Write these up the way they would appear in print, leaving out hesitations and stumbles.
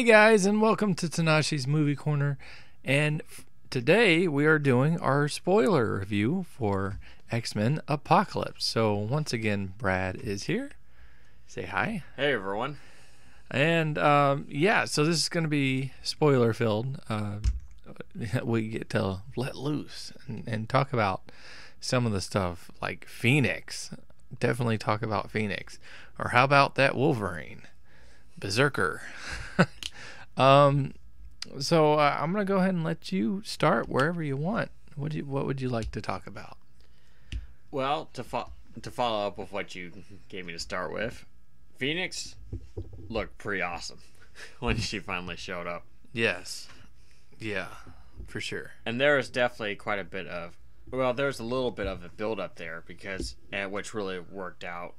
Hey guys, and welcome to Tnashi's Movie Corner. And today we are doing our spoiler review for X-Men Apocalypse. So once again, Brad is here. Say hi. Hey everyone. And so this is going to be spoiler filled. We get to let loose and talk about some of the stuff like Phoenix. Definitely talk about Phoenix. Or how about that Wolverine? Berserker. So I'm gonna go ahead and let you start wherever you want. What would you like to talk about? Well, to follow up with what you gave me to start with, Phoenix looked pretty awesome when she finally showed up. Yes, yeah, for sure. And there was definitely quite a bit of, there's a little bit of a build up there because, which really worked out,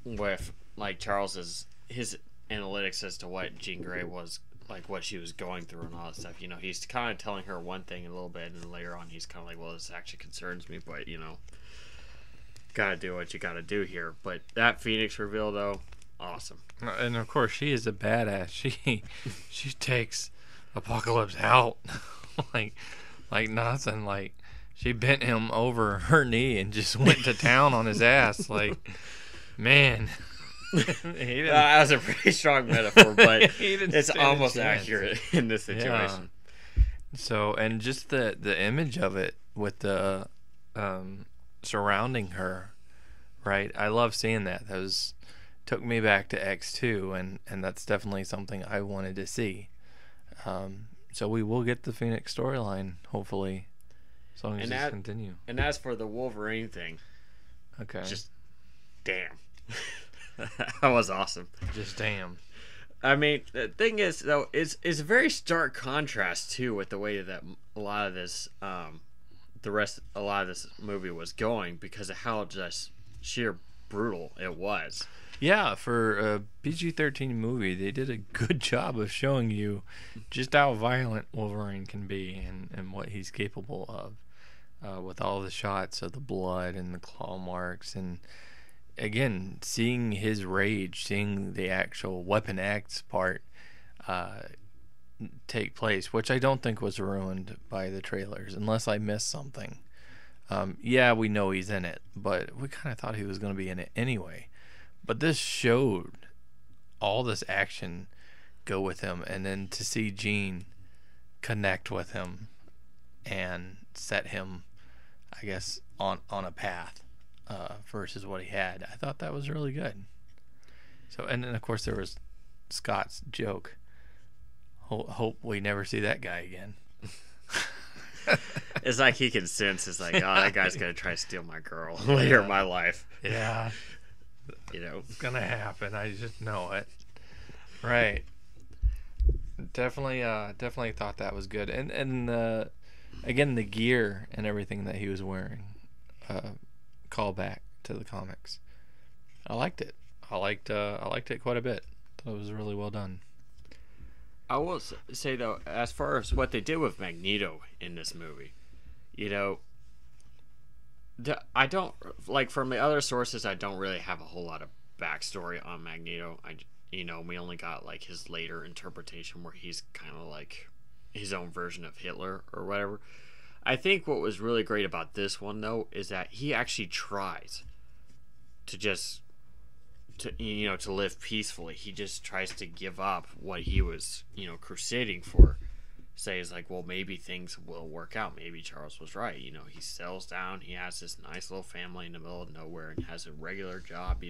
with like Charles's his analytics as to what Jean Grey was like, what she was going through and all that stuff. He's kind of telling her one thing a little bit, and then later on he's kind of like, well, this actually concerns me, but gotta do what you gotta do here. But that Phoenix reveal, though, awesome. And of course, she is a badass. She takes Apocalypse out like nothing. Like, she bent him over her knee and just went to town on his ass. Like, man. That was a pretty strong metaphor, but it's almost accurate in this situation. Yeah. So, and just the image of it with the surrounding her, right? I love seeing that. Took me back to X2, and that's definitely something I wanted to see. So we will get the Phoenix storyline, hopefully, as long as these continue. And as for the Wolverine thing, okay, just damn. That was awesome. Just damn. I mean, the thing is, though, it's a very stark contrast too with the way that a lot of this, a lot of this movie was going, because of how just sheer brutal it was. Yeah, for a PG-13 movie, they did a good job of showing you just how violent Wolverine can be and what he's capable of, with all the shots of the blood and the claw marks and. Again, seeing his rage, seeing the actual Weapon X part take place, which I don't think was ruined by the trailers, unless I missed something. Yeah, we know he's in it, but we kind of thought he was going to be in it anyway. But this showed all this action go with him, and then to see Jean connect with him and set him, I guess, on a path. Versus what he had. I thought that was really good. So, and then of course there was Scott's joke. Hope we never see that guy again. It's like he can sense. It's like, oh, that guy's gonna try to steal my girl later in my life. Yeah, it's gonna happen. I just know it. Right. Definitely thought that was good. And again, the gear and everything that he was wearing. Call back to the comics. I liked it. I liked it quite a bit. Thought it was really well done. I will say, though, as far as what they did with Magneto in this movie, I don't, like, from the other sources, I don't really have a whole lot of backstory on Magneto. We only got like his later interpretation where he's kind of like his own version of Hitler or whatever. I think what was really great about this one, though, is that he actually tries to live peacefully. He just tries to give up what he was, crusading for. Say, is like, well, maybe things will work out. Maybe Charles was right. He settles down. He has this nice little family in the middle of nowhere and has a regular job,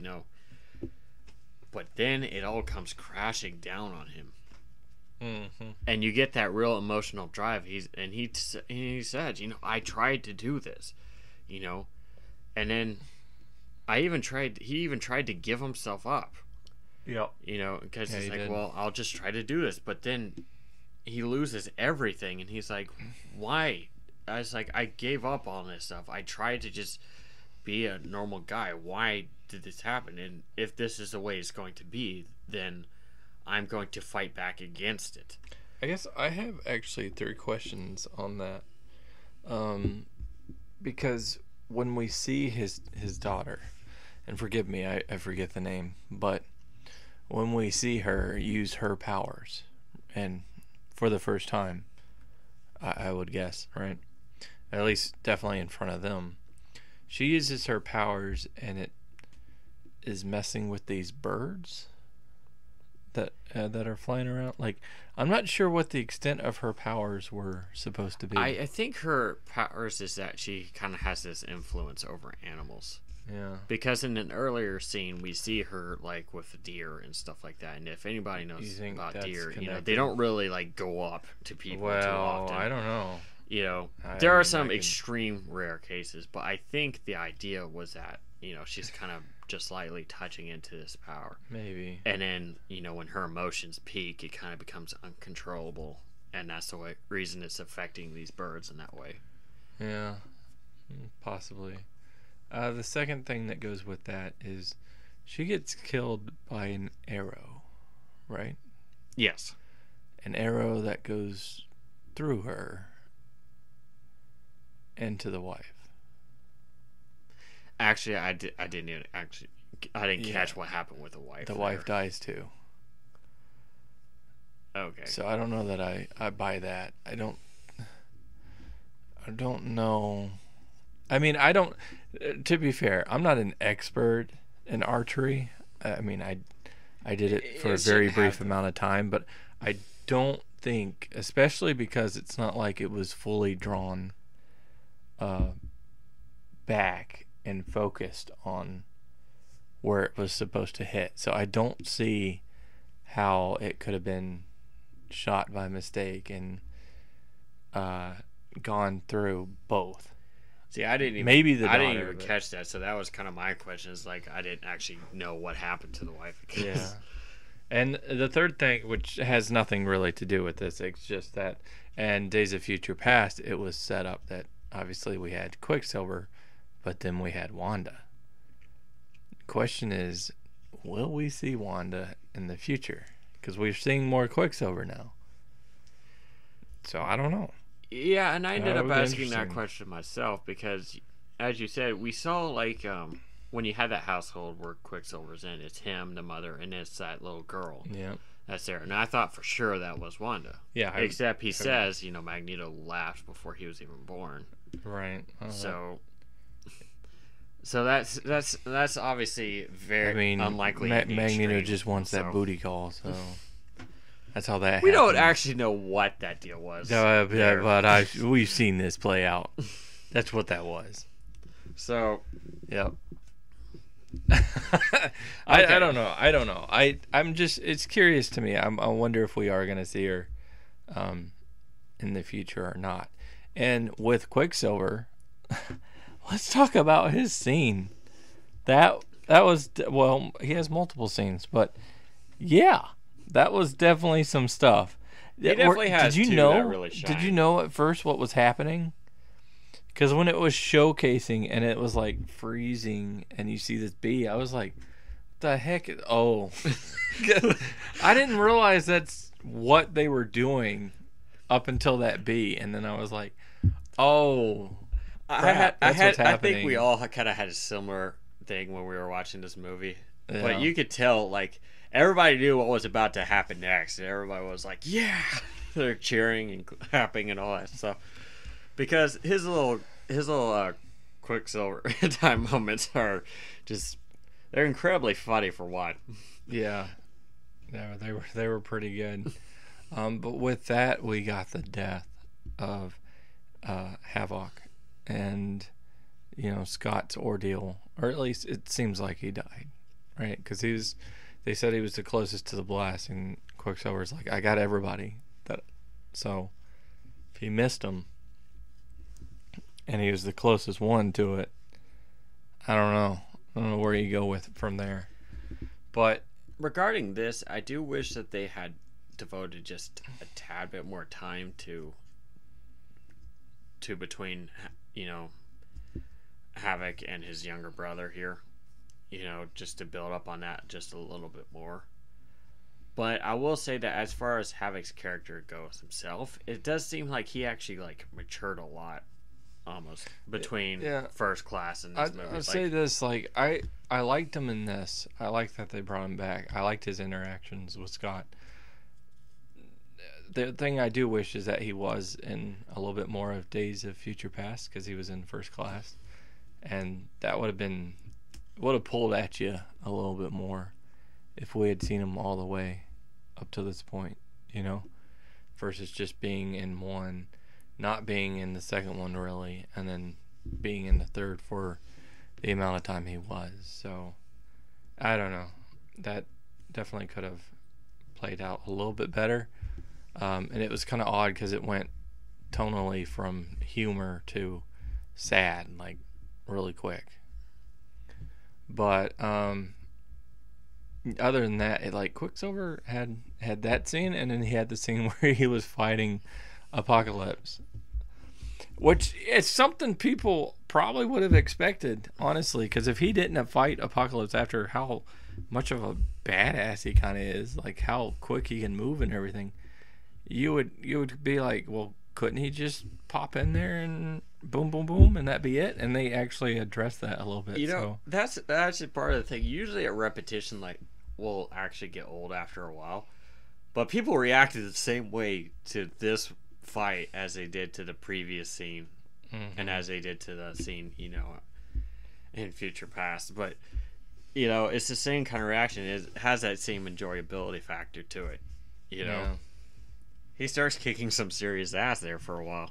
But then it all comes crashing down on him. Mm-hmm. And you get that real emotional drive. He said, I tried to do this, and then he even tried to give himself up. Yep. Because he's like, well, I'll just try to do this, but then he loses everything, and he's like, why? I was like, I gave up on this stuff. I tried to just be a normal guy. Why did this happen? And if this is the way it's going to be, then I'm going to fight back against it. I guess I have actually 3 questions on that. Because when we see his daughter, and forgive me, I forget the name, but when we see her use her powers, and for the first time, I would guess, right? At least definitely in front of them. She uses her powers, and it is messing with these birds that are flying around. Like, I'm not sure what the extent of her powers were supposed to be. I think her powers is that she kind of has this influence over animals. Yeah. Because in an earlier scene, we see her like with deer and stuff like that. And if anybody knows about deer, they don't really like go up to people too often. I don't know. There are some extreme rare cases, but I think the idea was that she's kind of just lightly touching into this power. Maybe. And then when her emotions peak, it kind of becomes uncontrollable, and that's the reason it's affecting these birds in that way. Yeah, possibly. The second thing that goes with that is she gets killed by an arrow, right? Yes. An arrow that goes through her and to the wife. Actually, I didn't catch what happened with the wife. The wife dies too. Okay. So I don't know that I buy that. I don't know. I mean, to be fair, I'm not an expert in archery. I mean, I did it for a very brief amount of time, but I don't think, especially because it's not like it was fully drawn back and focused on where it was supposed to hit. So I don't see how it could have been shot by mistake and gone through both. See, I didn't even catch that. So that was kind of my question. Is like I didn't actually know what happened to the wife. Yeah. And the third thing, which has nothing really to do with this, it's just that in Days of Future Past, it was set up that obviously we had Quicksilver, but then we had Wanda. Question is, will we see Wanda in the future? Because we're seeing more Quicksilver now. So I don't know. Yeah, and I ended up asking that question myself because, as you said, we saw like when you had that household where Quicksilver's in, it's him, the mother, and it's that little girl. Yeah. That's there. And I thought for sure that was Wanda. Yeah. Except he says, Magneto laughed before he was even born. Right. So that's obviously very unlikely. Magneto just wants that booty call, so that's how that. We don't actually know what that deal was. But we've seen this play out. That's what that was. So, yep. I don't know. I'm just. It's curious to me. I wonder if we are going to see her, in the future or not. And with Quicksilver, let's talk about his scene. That was, well, he has multiple scenes, but yeah, that was definitely some stuff. He definitely has two that really shine. Did you know at first what was happening? Because when it was showcasing and it was like freezing and you see this bee, I was like, what the heck? I didn't realize that's what they were doing up until that bee. And then I was like, oh, I think we all kind of had a similar thing when we were watching this movie. Yeah. But you could tell, like, everybody knew what was about to happen next. And everybody was like, yeah. They're cheering and clapping and all that stuff. Because his little Quicksilver time moments are just, they're incredibly funny for one. Yeah. They were pretty good. But with that, we got the death of Havoc and Scott's ordeal, or at least it seems like he died, right? Because they said he was the closest to the blast, and Quicksilver's like, I got everybody. So if he missed him, and he was the closest one to it, I don't know where you go with from there. But regarding this, I do wish that they had devoted just a tad bit more time to between Havoc and his younger brother here, just to build up on that just a little bit more. But I will say that as far as Havoc's character goes himself, it does seem like he actually matured a lot almost between Yeah. First Class and this movie. I'd say this, like, I liked him in this. I liked that they brought him back. I liked his interactions with Scott. The thing I do wish is that he was in a little bit more of Days of Future Past, because he was in First Class, and that would have pulled at you a little bit more if we had seen him all the way up to this point, you know, versus just being in one, not being in the second one really, and then being in the third for the amount of time he was. So I don't know, that definitely could have played out a little bit better. And it was kind of odd because it went tonally from humor to sad, like, really quick. But other than that, Quicksilver had that scene, and then he had the scene where he was fighting Apocalypse, which is something people probably would have expected, honestly, because if he didn't fight Apocalypse after how much of a badass he kind of is, like how quick he can move and everything, you would be like, well, couldn't he just pop in there and boom, boom, boom, and that be it? And they actually addressed that a little bit. That's actually part of the thing. Usually a repetition will actually get old after a while, but people reacted the same way to this fight as they did to the previous scene, and as they did to the scene, in Future Past. But it's the same kind of reaction. It has that same enjoyability factor to it. Yeah. He starts kicking some serious ass there for a while.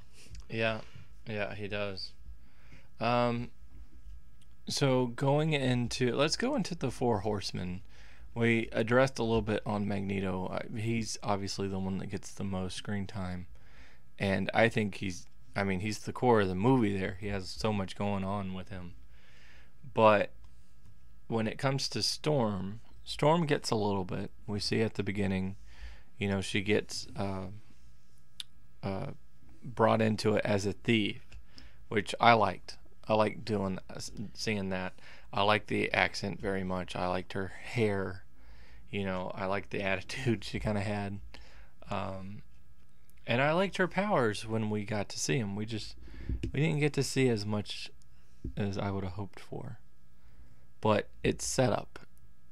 Yeah, he does. So let's go into the Four Horsemen. We addressed a little bit on Magneto. He's obviously the one that gets the most screen time, and I think he's the core of the movie there. He has so much going on with him. But when it comes to Storm gets a little bit. We see at the beginning, she gets brought into it as a thief, which I liked. I liked seeing that. I liked the accent very much. I liked her hair. I liked the attitude she kind of had. And I liked her powers when we got to see them. We didn't get to see as much as I would have hoped for. But it's set up.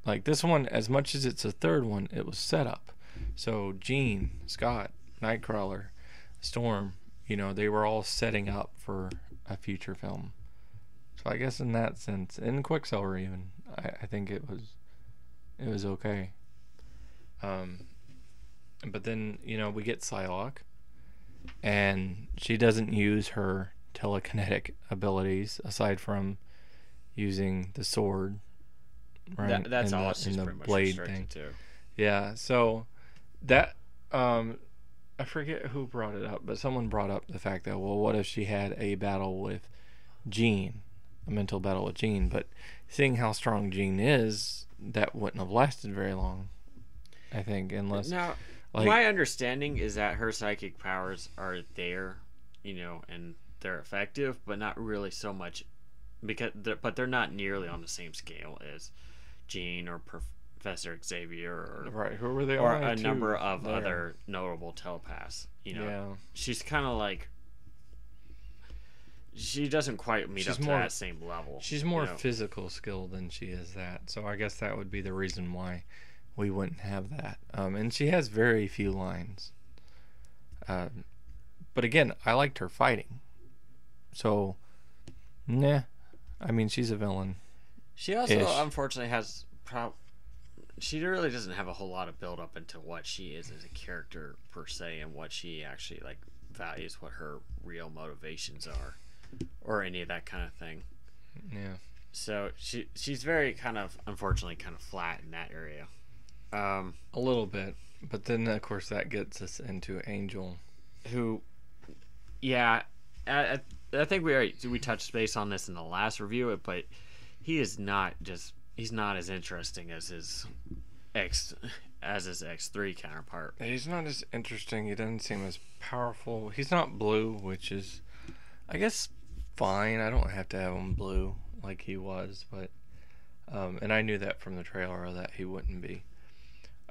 Like this one, as much as it's a third one, it was set up. So Jean, Scott, Nightcrawler, Storm, they were all setting up for a future film. So I guess in that sense, and Quicksilver even, I think it was okay. But then, we get Psylocke, and she doesn't use her telekinetic abilities aside from using the sword, right? That's all she's pretty much restricted to. Yeah, so that I forget who brought it up, but someone brought up the fact that, well, what if she had a battle with Jean, a mental battle with Jean? But seeing how strong Jean is, that wouldn't have lasted very long, I think, unless... Now, my understanding is that her psychic powers are there, and they're effective, but not really so much, but they're not nearly on the same scale as Jean or Professor Xavier or right. Who were they? Or a number of other notable telepaths. Yeah. She's kind of like, she doesn't quite meet up to that same level. She's more physical skill than she is that. So I guess that would be the reason why we wouldn't have that. And she has very few lines. But again, I liked her fighting. So, nah. She's a villain. She also, unfortunately, has she really doesn't have a whole lot of build up into what she is as a character per se, and what she actually values, what her real motivations are, or any of that kind of thing. Yeah. So she's very unfortunately kind of flat in that area. A little bit, but then of course that gets us into Angel, who, yeah, I think we touched base on this in the last review, but he is he's not as interesting as his X3 counterpart. He's not as interesting. He doesn't seem as powerful. He's not blue, which is, I guess, fine. I don't have to have him blue like he was, but and I knew that from the trailer that he wouldn't be.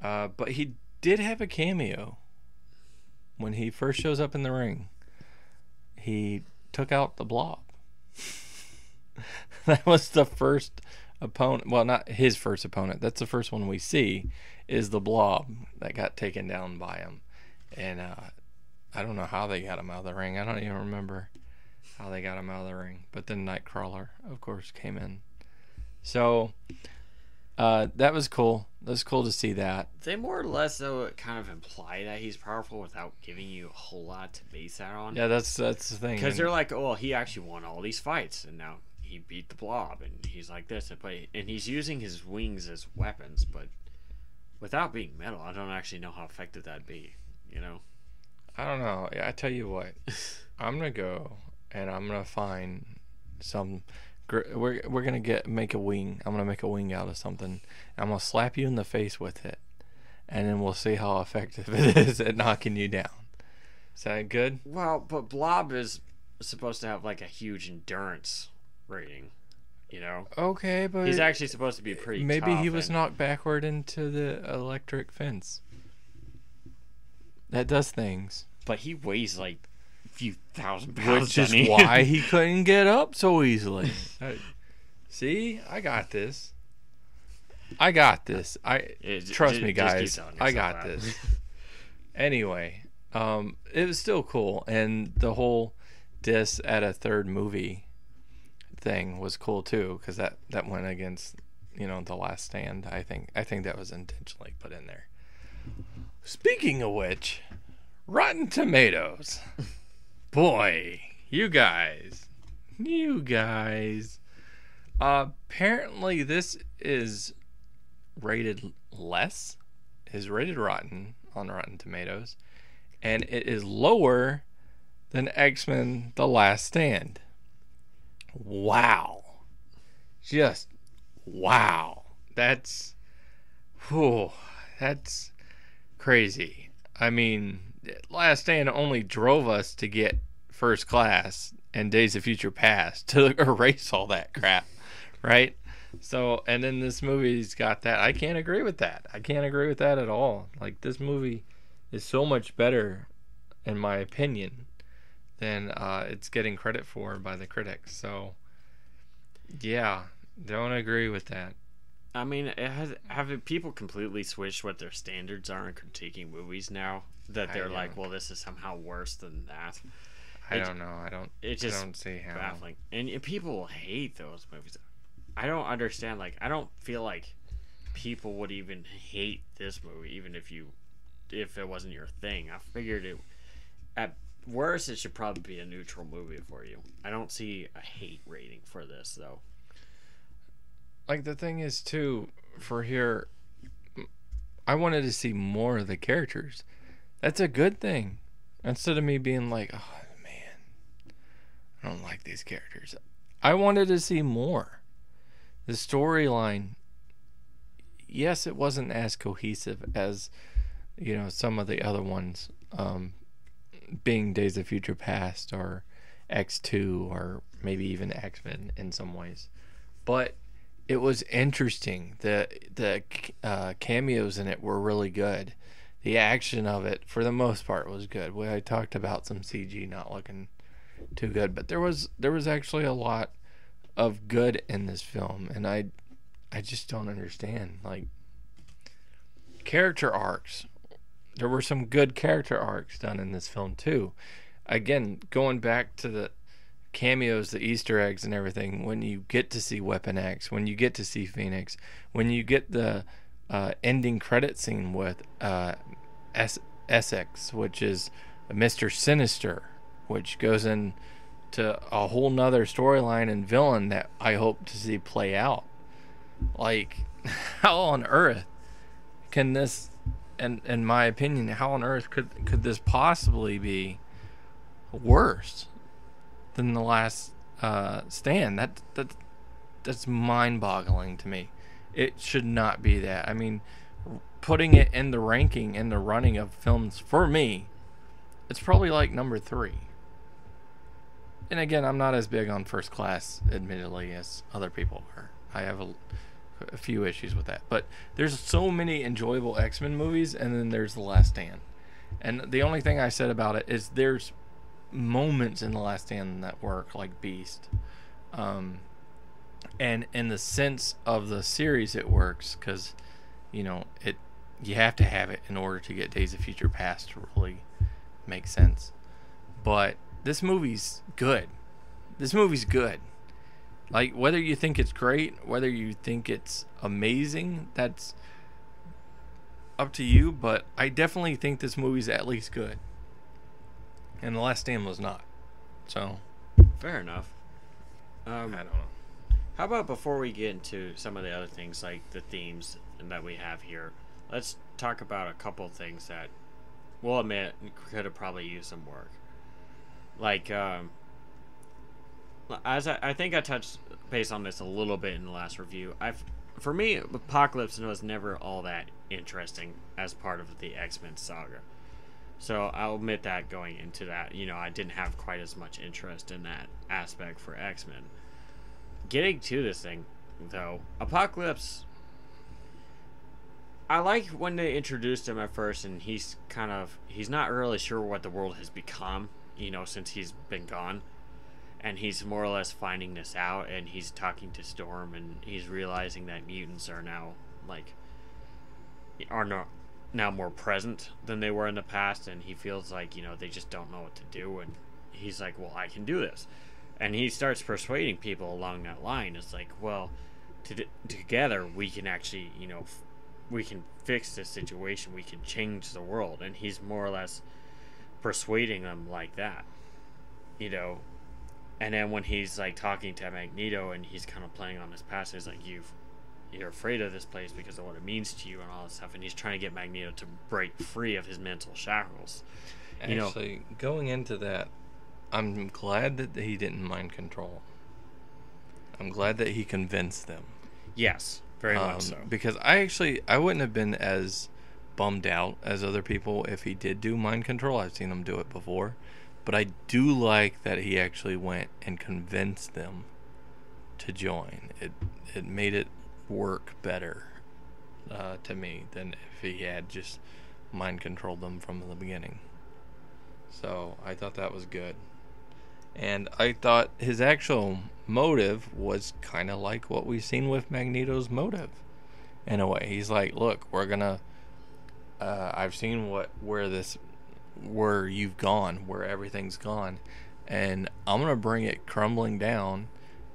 But he did have a cameo when he first shows up in the ring. He took out the Blob. That was the first opponent. Well, not his first opponent. That's the first one we see is the Blob that got taken down by him. And I don't know how they got him out of the ring. I don't even remember how they got him out of the ring. But then Nightcrawler, of course, came in. So that was cool. It was cool to see that. They more or less, though, kind of imply that he's powerful without giving you a whole lot to base that on. Yeah, that's the thing. Because they're like, oh, he actually won all these fights, and now he beat the Blob, and he's like this. And he's using his wings as weapons, but without being metal, I don't actually know how effective that'd be, you know? I don't know. I tell you what. I'm going to go, and I'm going to find some... We're gonna make a wing. I'm gonna make a wing out of something. I'm gonna slap you in the face with it, and then we'll see how effective it is at knocking you down. Is that good? Well, but Blob is supposed to have like a huge endurance rating, you know. Okay, but he's actually supposed to be pretty. Maybe tough he was knocked backward into the electric fence. That does things. But he weighs like few thousand pounds, which is why he couldn't get up so easily. See, I got this. Trust me, guys. I got this. Anyway, it was still cool, and the whole diss at a third movie thing was cool too, because that went against, you know, The Last Stand. I think that was intentionally put in there. Speaking of which, Rotten Tomatoes. Boy, you guys. Apparently this is rated less, is rated rotten on Rotten Tomatoes, and it is lower than X-Men The Last Stand. Wow. Just wow. That's crazy. I mean, Last Stand only drove us to get First Class and Days of Future Past to erase all that crap, right? So, and then this movie's got that. I can't agree with that. I can't agree with that at all. Like, this movie is so much better, in my opinion, than it's getting credit for by the critics. So, yeah, don't agree with that. I mean, have people completely switched what their standards are in critiquing movies now? That they're like, well, this is somehow worse than that. I don't know. I don't see how. Baffling. And people hate those movies. I don't understand. Like, I don't feel like people would even hate this movie, even if it wasn't your thing. I figured it, at worst, it should probably be a neutral movie for you. I don't see a hate rating for this, though. Like, the thing is, too, for here, I wanted to see more of the characters. That's a good thing. Instead of me being like, oh, man, I don't like these characters. I wanted to see more. The storyline, yes, it wasn't as cohesive as, you know, some of the other ones, being Days of Future Past or X2 or maybe even X-Men in some ways. But it was interesting. The cameos in it were really good. The action of it, for the most part, was good. I talked about some CG not looking too good, but there was actually a lot of good in this film, and I just don't understand. Like, character arcs. There were some good character arcs done in this film too. Again, going back to the cameos, the Easter eggs and everything, when you get to see Weapon X, when you get to see Phoenix, when you get the ending credit scene with Essex, which is Mr. Sinister, which goes into a whole nother storyline and villain that I hope to see play out. Like, how on earth can this, and in my opinion, how on earth could this possibly be worse than The Last Stand? That's mind-boggling to me. It should not be that. I mean, putting it in the ranking, in the running of films, for me, it's probably like number 3. And again, I'm not as big on First Class, admittedly, as other people are. I have a few issues with that. But there's so many enjoyable X-Men movies, and then there's The Last Stand. And the only thing I said about it is there's moments in The Last Stand that work, like Beast. And in the sense of the series, it works because, you have to have it in order to get Days of Future Past to really make sense. But this movie's good. Like, whether you think it's great, whether you think it's amazing, that's up to you. But I definitely think this movie's at least good. And The Last Stand was not. So, Fair enough. I don't know. How about before we get into some of the other things, like the themes that we have here, let's talk about a couple things that we'll admit could have probably used some work. Like, as I think I touched base on this a little bit in the last review. For me, Apocalypse was never all that interesting as part of the X-Men saga. So I'll admit that going into that, I didn't have quite as much interest in that aspect for X-Men. Getting to this thing, though, Apocalypse, I like when they introduced him at first, and he's not really sure what the world has become, since he's been gone. And he's more or less finding this out, and he's talking to Storm, and he's realizing that mutants are now, now more present than they were in the past, and he feels like, they just don't know what to do, and he's like, well, I can do this. And he starts persuading people along that line. It's like, well, together we can actually, we can fix this situation, we can change the world, and he's more or less persuading them like that, And then when he's talking to Magneto, and he's kind of playing on his past, he's like, you're afraid of this place because of what it means to you and all this stuff, and he's trying to get Magneto to break free of his mental shackles. Actually, going into that, I'm glad that he didn't mind control. I'm glad that he convinced them. Yes, very much so. Because I wouldn't have been as bummed out as other people if he did do mind control. I've seen him do it before. But I do like that he actually went and convinced them to join. It made it work better to me than if he had just mind controlled them from the beginning. So I thought that was good. And I thought his actual motive was kind of like what we've seen with Magneto's motive. In a way, he's like, look, we're gonna I've seen where you've gone, where everything's gone, and I'm gonna bring it crumbling down,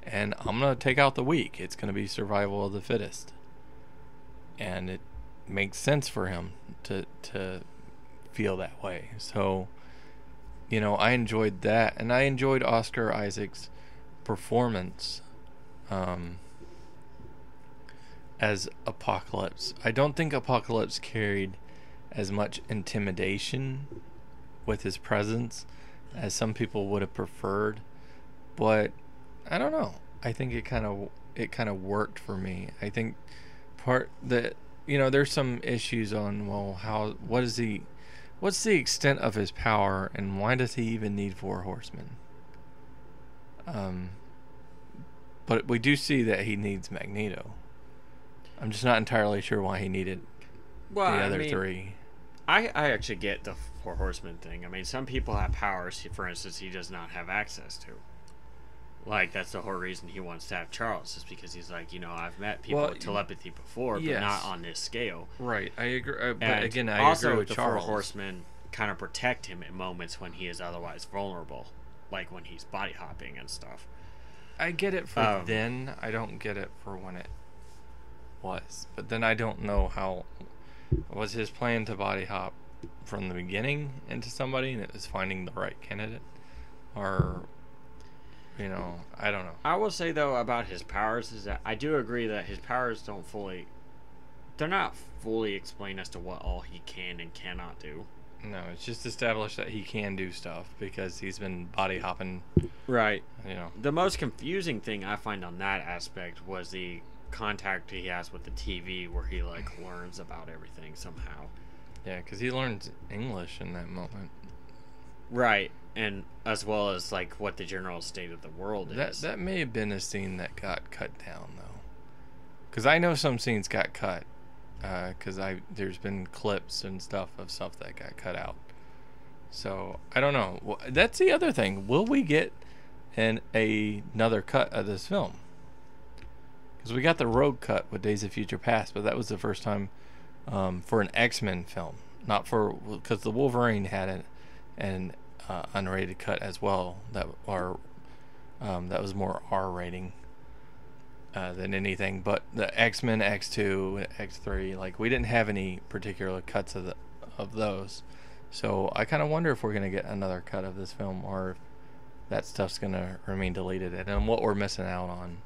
and I'm gonna take out the weak. It's gonna be survival of the fittest. And it makes sense for him to feel that way. So, I enjoyed that, and I enjoyed Oscar Isaac's performance as Apocalypse. I don't think Apocalypse carried as much intimidation with his presence as some people would have preferred, but I don't know. I think it kind of worked for me. I think there's some issues on, well, what's the extent of his power, and why does he even need 4 horsemen? But we do see that he needs Magneto. I'm just not entirely sure why he needed the other 3. I actually get the 4 horsemen thing. I mean, some people have powers, for instance, he does not have access to. That's the whole reason he wants to have Charles, is because he's like, I've met people with telepathy before, but not on this scale. Right, I agree. But again, I also agree with the Charles. 4 horsemen kind of protect him in moments when he is otherwise vulnerable, like when he's body hopping and stuff. I get it for then. I don't get it for when it was. But then I don't know how... Was his plan to body hop from the beginning into somebody, and it was finding the right candidate? Or... I don't know. I will say, though, about his powers is that I do agree that his powers they're not fully explained as to what all he can and cannot do. No, it's just established that he can do stuff because he's been body hopping. Right. The most confusing thing I find on that aspect was the contact he has with the TV, where he learns about everything somehow. Yeah, because he learns English in that moment. Right. And as well as what the general state of the world is. That may have been a scene that got cut down, though, because I know some scenes got cut. Because there's been clips and stuff that got cut out. So I don't know. That's the other thing. Will we get another cut of this film? Because we got the Rogue cut with Days of Future Past, but that was the first time for an X-Men film, not for because the Wolverine had an unrated cut as well that was more R rating than anything. But the X-Men X2, X3, like we didn't have any particular cuts of those. So I kind of wonder if we're gonna get another cut of this film, or if that stuff's gonna remain deleted, and what we're missing out on.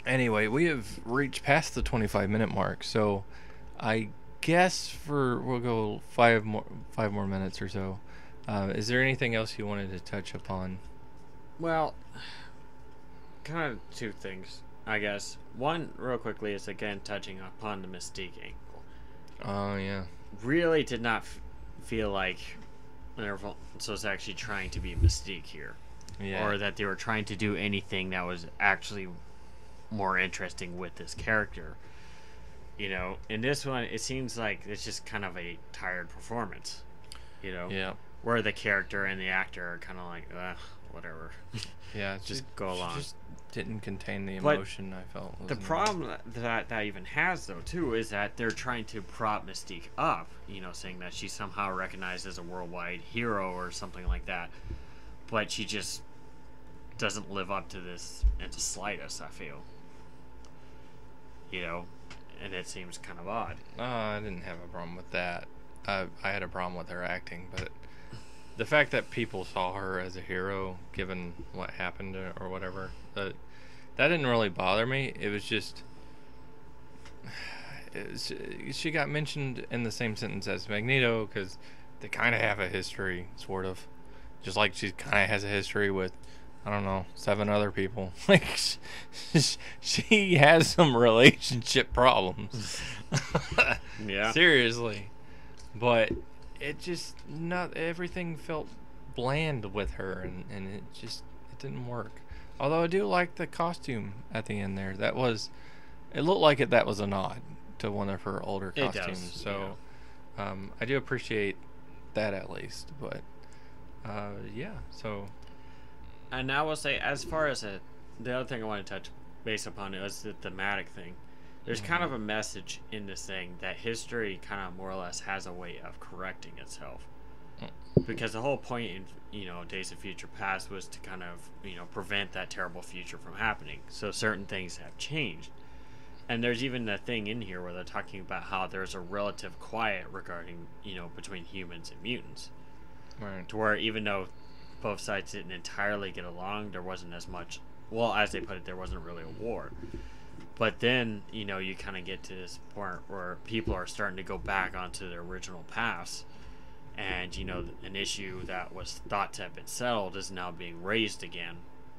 Anyway, we have reached past the 25-minute mark, so I guess we'll go five more minutes or so. Is there anything else you wanted to touch upon? Well, kind of two things, I guess. One, real quickly, is again touching upon the Mystique angle. Oh yeah. Really did not feel like Marvel was actually trying to be Mystique here. Yeah. Or that they were trying to do anything that was actually more interesting with this character. You know, in this one, it seems like it's just kind of a tired performance. You know? Yeah. Where the character and the actor are kind of like, whatever. Yeah, just go along. Just didn't contain the emotion I felt. The problem that even has, though, too, is that they're trying to prop Mystique up, you know, saying that she's somehow recognized as a worldwide hero or something like that. But she just doesn't live up to this in the slightest, I feel. You know, and it seems kind of odd. I didn't have a problem with that. I had a problem with her acting, but the fact that people saw her as a hero, given what happened or whatever, that didn't really bother me. It was just she got mentioned in the same sentence as Magneto because they kind of have a history, sort of, just like she kind of has a history with, I don't know, 7 other people. Like she has some relationship problems. Yeah. Seriously. But it just not everything felt bland with her, and it didn't work. Although I do like the costume at the end there. It looked like that was a nod to one of her older costumes. It does, so yeah. I do appreciate that at least. But yeah, so. And I will say, as far as the other thing I want to touch base upon is the thematic thing. There's kind of a message in this thing that history kind of more or less has a way of correcting itself. Because the whole point in, you know, Days of Future Past was to kind of, you know, prevent that terrible future from happening. So certain things have changed. And there's even a thing in here where they're talking about how there's a relative quiet regarding, you know, between humans and mutants. Right. To where even though both sides didn't entirely get along, there wasn't as much, well, as they put it, there wasn't really a war. But then, you know, you kind of get to this point where people are starting to go back onto their original paths. And, you know, an issue that was thought to have been settled is now being raised again,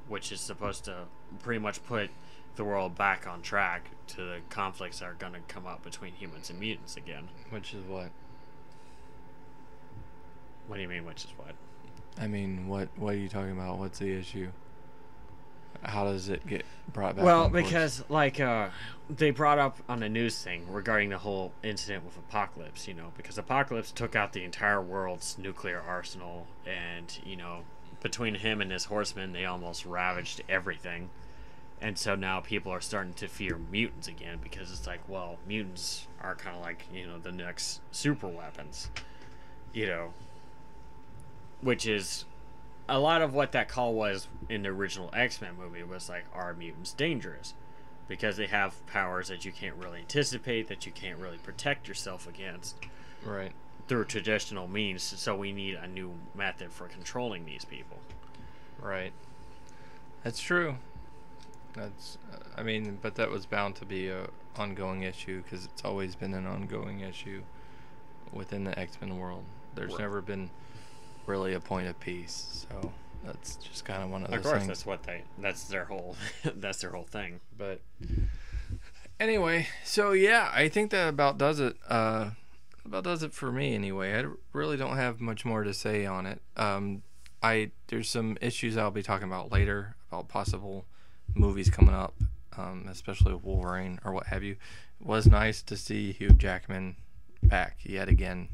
which is supposed to pretty much put the world back on track to the conflicts that are going to come up between humans and mutants again. Which is what? What do you mean, which is what? I mean, what are you talking about? What's the issue? How does it get brought back? Well, because they brought up on a news thing regarding the whole incident with Apocalypse, you know, because Apocalypse took out the entire world's nuclear arsenal, and, you know, between him and his horsemen, they almost ravaged everything. And so now people are starting to fear mutants again, because it's like, well, mutants are kind of like, you know, the next super weapons, you know, which is a lot of what that call was in the original X-Men movie was like, are mutants dangerous? Because they have powers that you can't really anticipate, that you can't really protect yourself against. Right. Through traditional means, so we need a new method for controlling these people. Right. That's true. That's, I mean, but that was bound to be a ongoing issue, because it's always been an ongoing issue within the X-Men world. There's Right. never been really a point of peace, so that's just kind of one of those Of course, things. that's their whole that's their whole thing. But anyway, so yeah, I think that about does it. About does it for me anyway. I really don't have much more to say on it. There's some issues I'll be talking about later about possible movies coming up, especially with Wolverine or what have you. It was nice to see Hugh Jackman back yet again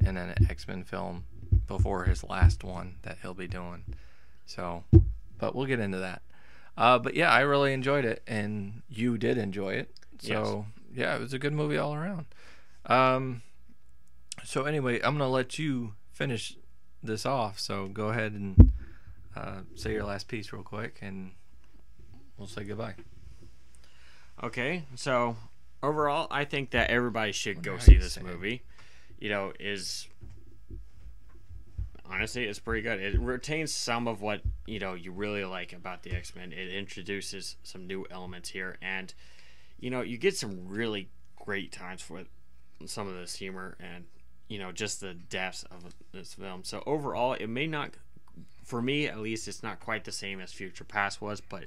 and then an X-Men film before his last one that he'll be doing. So, but we'll get into that. But yeah, I really enjoyed it, and you did enjoy it. So yeah, it was a good movie all around. So anyway, I'm gonna let you finish this off. So go ahead and say your last piece real quick, and we'll say goodbye. Okay, so overall, I think that everybody should go see this movie. You know, honestly, it's pretty good. It retains some of what, you know, you really like about the X-Men. It introduces some new elements here, and, you know, you get some really great times with some of this humor and, you know, just the depths of this film. So overall, it may not, for me at least, it's not quite the same as Future Past was, but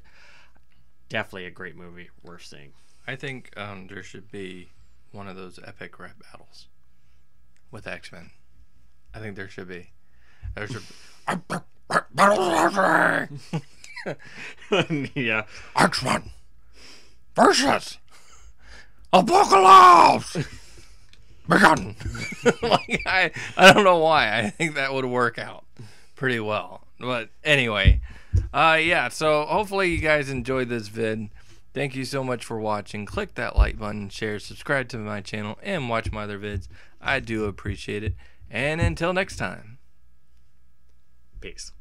definitely a great movie worth seeing. I think there should be one of those epic rap battles with X-Men. I think there should be. There should be. Yeah. X-Men versus Apocalypse. Begun. Like, I don't know why. I think that would work out pretty well. But anyway, yeah, so hopefully you guys enjoyed this vid. Thank you so much for watching. Click that like button, share, subscribe to my channel, and watch my other vids. I do appreciate it. And until next time. Peace.